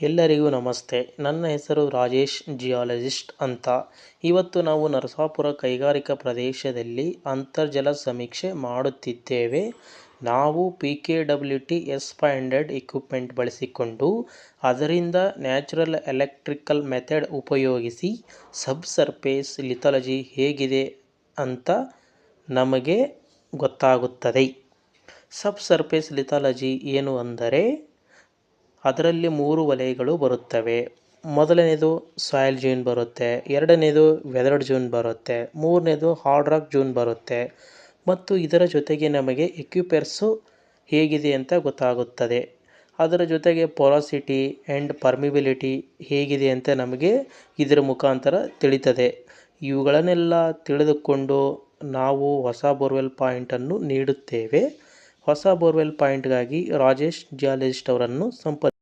ಎಲ್ಲರಿಗೂ ನಮಸ್ತೆ. ನನ್ನ ಹೆಸರು ರಾಜೇಶ್, ಜಿಯಾಲಜಿಸ್ಟ್ ಅಂತ. ಇವತ್ತು ನಾವು ನರಸಾಪುರ ಕೈಗಾರಿಕಾ ಪ್ರದೇಶದಲ್ಲಿ ಅಂತರ್ಜಲ ಸಮೀಕ್ಷೆ ಮಾಡುತ್ತಿದ್ದೇವೆ. ನಾವು PKWT S500 ಇಕ್ವಿಪ್ಮೆಂಟ್ ಬಳಸಿಕೊಂಡು ಅದರಿಂದ ನ್ಯಾಚುರಲ್ ಎಲೆಕ್ಟ್ರಿಕಲ್ ಮೆಥಡ್ ಉಪಯೋಗಿಸಿ ಸಬ್ಸರ್ಫೇಸ್ ಲಿಥಾಲಜಿ ಹೇಗಿದೆ ಅಂತ ನಮಗೆ ಗೊತ್ತಾಗುತ್ತದೆ. ಸಬ್ಸರ್ಫೇಸ್ ಲಿಥಾಲಜಿ ಏನು ಅಂದರೆ, ಅದರಲ್ಲಿ 3 ವಲಯಗಳು ಬರುತ್ತವೆ. ಮೊದಲನೇದು ಸಾಯಿಲ್ ಝೋನ್ ಬರುತ್ತೆ, ಎರಡನೇದು ವೆದರ್ಡ್ ಝೋನ್ ಬರುತ್ತೆ, ಮೂರನೇದು ಹಾರ್ಡ್ ರಾಕ್ ಝೋನ್ ಬರುತ್ತೆ. ಮತ್ತು ಇದರ ಜೊತೆಗೆ ನಮಗೆ ಎಕ್ಯುಪರ್ಸು ಹೇಗಿದೆ ಅಂತ ಗೊತ್ತಾಗುತ್ತದೆ. ಅದರ ಜೊತೆಗೆ ಪೊರಾಸಿಟಿ ಆ್ಯಂಡ್ ಪರ್ಮಿಬಿಲಿಟಿ ಹೇಗಿದೆ ಅಂತ ನಮಗೆ ಇದರ ಮುಖಾಂತರ ತಿಳಿತದೆ. ಇವುಗಳನ್ನೆಲ್ಲ ತಿಳಿದುಕೊಂಡು ನಾವು ಹೊಸ ಬೋರ್ವೆಲ್ ಪಾಯಿಂಟನ್ನು ನೀಡುತ್ತೇವೆ. ಹೊಸ ಬೋರ್ವೆಲ್ ಪಾಯಿಂಟ್ಗಾಗಿ ರಾಜೇಶ್ ಜಿಯಾಲಜಿಸ್ಟ್ ಅವರನ್ನು ಸಂಪರ್ಕ